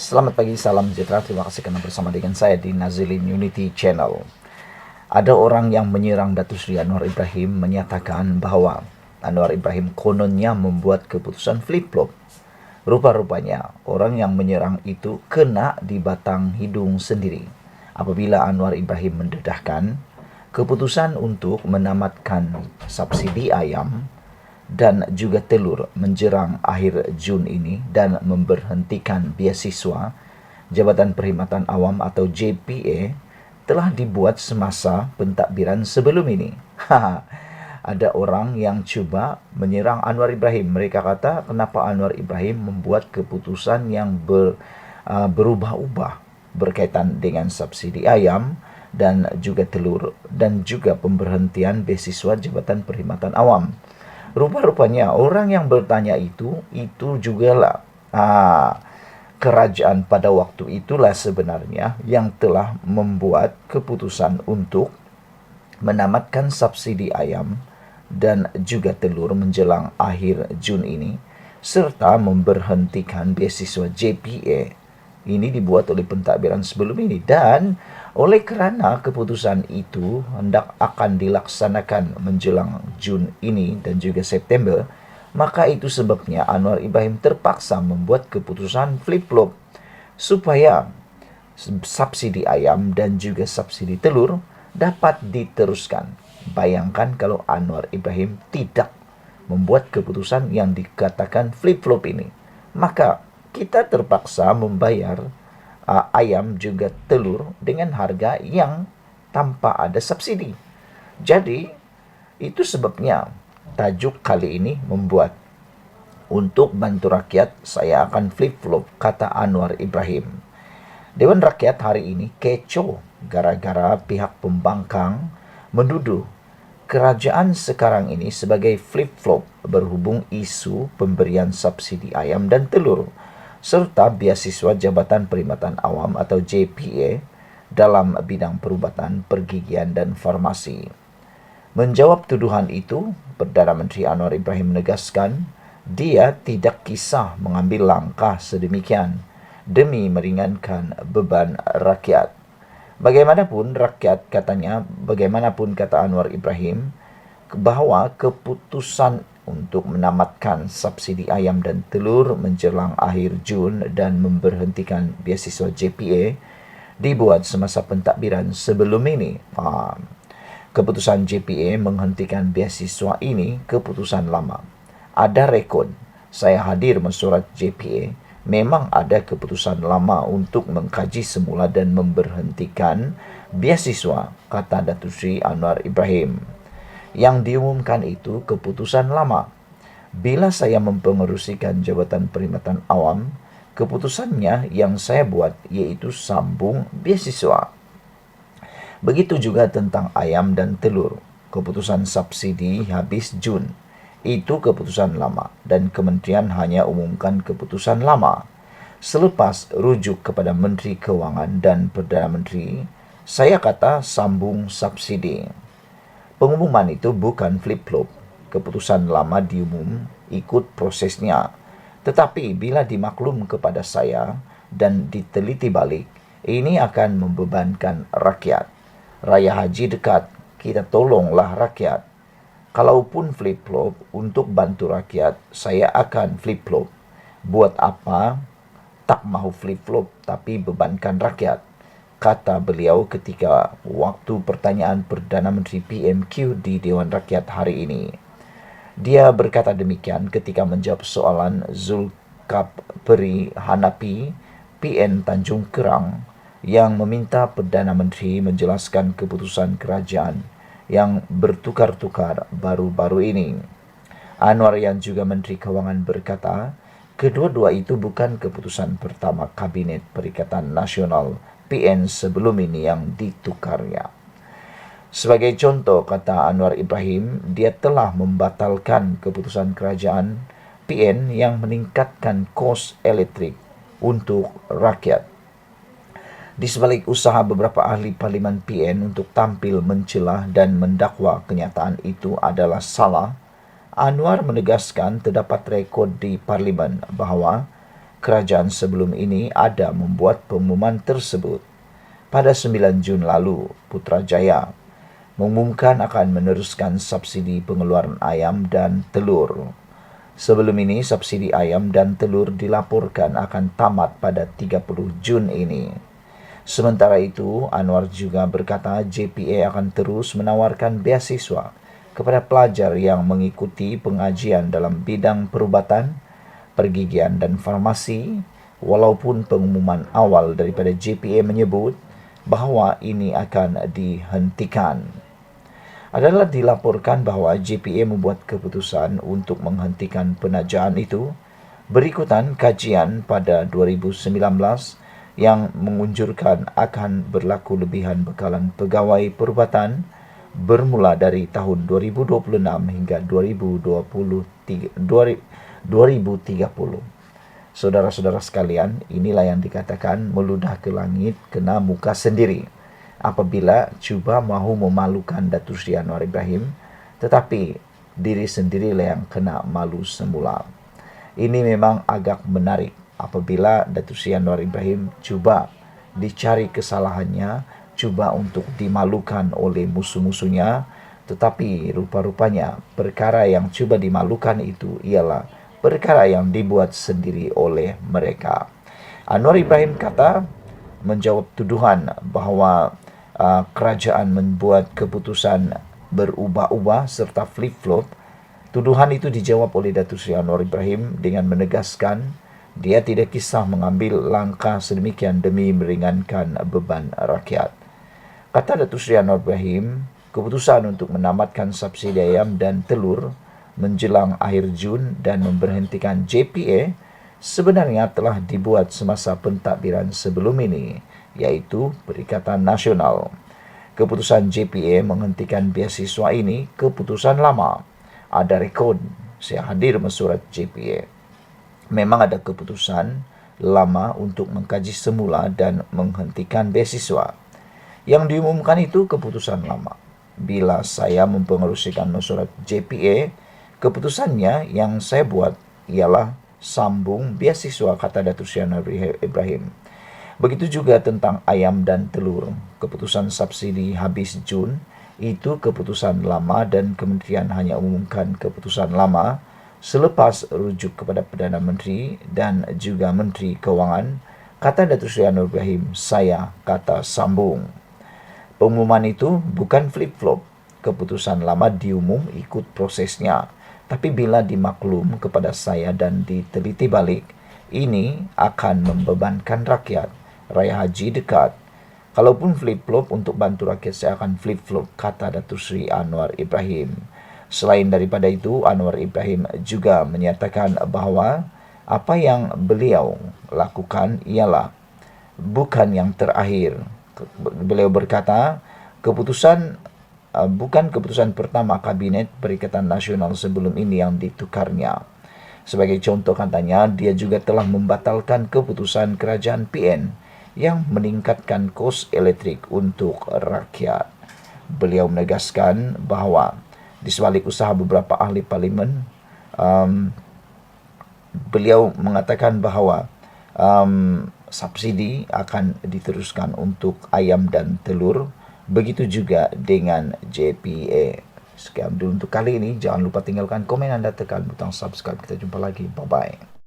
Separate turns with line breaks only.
Selamat pagi, salam sejahtera. Terima kasih karena bersama dengan saya di Nazilin Unity Channel. Ada orang yang menyerang Datuk Seri Anwar Ibrahim menyatakan bahwa Anwar Ibrahim kononnya membuat keputusan flip-flop. Rupa-rupanya orang yang menyerang itu kena di batang hidung sendiri apabila Anwar Ibrahim mendedahkan keputusan untuk menamatkan subsidi ayam dan juga telur menjerang akhir Jun ini dan memberhentikan beasiswa Jabatan Perkhidmatan Awam atau JPA telah dibuat semasa pentadbiran sebelum ini. Ada orang yang cuba menyerang Anwar Ibrahim. Mereka kata kenapa Anwar Ibrahim membuat keputusan yang berubah-ubah berkaitan dengan subsidi ayam dan juga telur dan juga pemberhentian beasiswa Jabatan Perkhidmatan Awam. Rupa-rupanya orang yang bertanya itu jugalah kerajaan pada waktu itulah sebenarnya yang telah membuat keputusan untuk menamatkan subsidi ayam dan juga telur menjelang akhir Jun ini serta memberhentikan beasiswa JPA. Ini dibuat oleh pentadbiran sebelum ini, dan oleh kerana keputusan itu hendak akan dilaksanakan menjelang Jun ini dan juga September, maka itu sebabnya Anwar Ibrahim terpaksa membuat keputusan flip-flop supaya subsidi ayam dan juga subsidi telur dapat diteruskan. Bayangkan kalau Anwar Ibrahim tidak membuat keputusan yang dikatakan flip-flop ini, maka kita terpaksa membayar ayam juga telur dengan harga yang tanpa ada subsidi. Jadi, itu sebabnya tajuk kali ini membuat untuk bantu rakyat saya akan flip-flop, kata Anwar Ibrahim. Dewan Rakyat hari ini kecoh gara-gara pihak pembangkang menuduh kerajaan sekarang ini sebagai flip-flop berhubung isu pemberian subsidi ayam dan telur serta beasiswa Jabatan Perkhidmatan Awam atau JPA dalam bidang perubatan, pergigian dan farmasi. Menjawab tuduhan itu, Perdana Menteri Anwar Ibrahim menegaskan dia tidak kisah mengambil langkah sedemikian demi meringankan beban rakyat. Bagaimanapun rakyat, katanya, bagaimanapun kata Anwar Ibrahim, bahwa keputusan untuk menamatkan subsidi ayam dan telur menjelang akhir Jun dan memberhentikan beasiswa JPA dibuat semasa pentadbiran sebelum ini. Keputusan JPA menghentikan beasiswa ini keputusan lama. Ada rekod, saya hadir mesyuarat JPA, memang ada keputusan lama untuk mengkaji semula dan memberhentikan beasiswa, kata Datuk Seri Anwar Ibrahim. Yang diumumkan itu keputusan lama. Bila saya mempengerusikan Jabatan Perkhidmatan Awam, keputusannya yang saya buat iaitu sambung beasiswa. Begitu juga tentang ayam dan telur. Keputusan subsidi habis Jun. Itu keputusan lama dan kementerian hanya umumkan keputusan lama. Selepas rujuk kepada Menteri Kewangan dan Perdana Menteri, saya kata sambung subsidi. Pengumuman itu bukan flip-flop. Keputusan lama diumum ikut prosesnya. Tetapi bila dimaklum kepada saya dan diteliti balik, ini akan membebankan rakyat. Raya Haji dekat, kita tolonglah rakyat. Kalaupun flip-flop untuk bantu rakyat, saya akan flip-flop. Buat apa tak mahu flip-flop tapi bebankan rakyat, kata beliau ketika waktu pertanyaan Perdana Menteri PMQ di Dewan Rakyat hari ini. Dia berkata demikian ketika menjawab soalan Zulkifli Hanafi, PN Tanjung Kerang, yang meminta Perdana Menteri menjelaskan keputusan kerajaan yang bertukar-tukar baru-baru ini. Anwar yang juga Menteri Kewangan berkata, kedua-dua itu bukan keputusan pertama Kabinet Perikatan Nasional PN sebelum ini yang ditukarnya. Sebagai contoh, kata Anwar Ibrahim, dia telah membatalkan keputusan kerajaan PN yang meningkatkan kos elektrik untuk rakyat. Di sebalik usaha beberapa ahli Parlimen PN untuk tampil mencelah dan mendakwa kenyataan itu adalah salah, Anwar menegaskan terdapat rekod di Parlimen bahawa kerajaan sebelum ini ada membuat pengumuman tersebut. Pada 9 Jun lalu, Putrajaya mengumumkan akan meneruskan subsidi pengeluaran ayam dan telur. Sebelum ini, subsidi ayam dan telur dilaporkan akan tamat pada 30 Jun ini. Sementara itu, Anwar juga berkata JPA akan terus menawarkan beasiswa kepada pelajar yang mengikuti pengajian dalam bidang perubatan, pergigian dan farmasi, walaupun pengumuman awal daripada JPA menyebut bahawa ini akan dihentikan. Adalah dilaporkan bahawa JPA membuat keputusan untuk menghentikan penajaan itu berikutan kajian pada 2019 yang mengunjurkan akan berlaku lebihan bekalan pegawai perubatan bermula dari tahun 2026 hingga 2030. Saudara-saudara sekalian, inilah yang dikatakan meludah ke langit kena muka sendiri apabila cuba mahu memalukan Datuk Seri Anwar Ibrahim, tetapi diri sendirilah yang kena malu semula. Ini memang agak menarik apabila Datuk Seri Anwar Ibrahim cuba dicari kesalahannya, cuba untuk dimalukan oleh musuh-musuhnya, tetapi rupa-rupanya perkara yang cuba dimalukan itu ialah perkara yang dibuat sendiri oleh mereka. Anwar Ibrahim kata menjawab tuduhan bahawa kerajaan membuat keputusan berubah-ubah serta flip-flop. Tuduhan itu dijawab oleh Datuk Seri Anwar Ibrahim dengan menegaskan dia tidak kisah mengambil langkah sedemikian demi meringankan beban rakyat. Kata Datuk Seri Anwar Ibrahim, keputusan untuk menamatkan subsidi ayam dan telur menjelang akhir Jun dan memberhentikan JPA sebenarnya telah dibuat semasa pentadbiran sebelum ini, iaitu Perikatan Nasional. Keputusan JPA menghentikan beasiswa ini keputusan lama. Ada rekod, saya hadir mesurat JPA. Memang ada keputusan lama untuk mengkaji semula dan menghentikan beasiswa. Yang diumumkan itu keputusan lama. Bila saya mempengerusikan mesurat JPA, keputusannya yang saya buat ialah sambung beasiswa, kata Datuk Seri Anwar Ibrahim. Begitu juga tentang ayam dan telur. Keputusan subsidi habis Jun itu keputusan lama dan kementerian hanya umumkan keputusan lama selepas rujuk kepada Perdana Menteri dan juga Menteri Kewangan. Kata Datuk Seri Anwar Ibrahim, saya kata sambung. Pengumuman itu bukan flip-flop. Keputusan lama diumum ikut prosesnya. Tapi bila dimaklum kepada saya dan diteliti balik, ini akan membebankan rakyat. Raya Haji dekat. Kalaupun flip-flop untuk bantu rakyat, saya akan flip-flop, kata Datuk Seri Anwar Ibrahim. Selain daripada itu, Anwar Ibrahim juga menyatakan bahawa apa yang beliau lakukan ialah bukan yang terakhir. Beliau berkata, bukan keputusan pertama Kabinet Perikatan Nasional sebelum ini yang ditukarnya. Sebagai contoh, katanya, dia juga telah membatalkan keputusan kerajaan PN yang meningkatkan kos elektrik untuk rakyat. Beliau menegaskan bahawa di sebalik usaha beberapa ahli parlimen, beliau mengatakan bahawa subsidi akan diteruskan untuk ayam dan telur. Begitu juga dengan JPA. Sekian dulu untuk kali ini. Jangan lupa tinggalkan komen anda, tekan butang subscribe. Kita jumpa lagi. Bye-bye.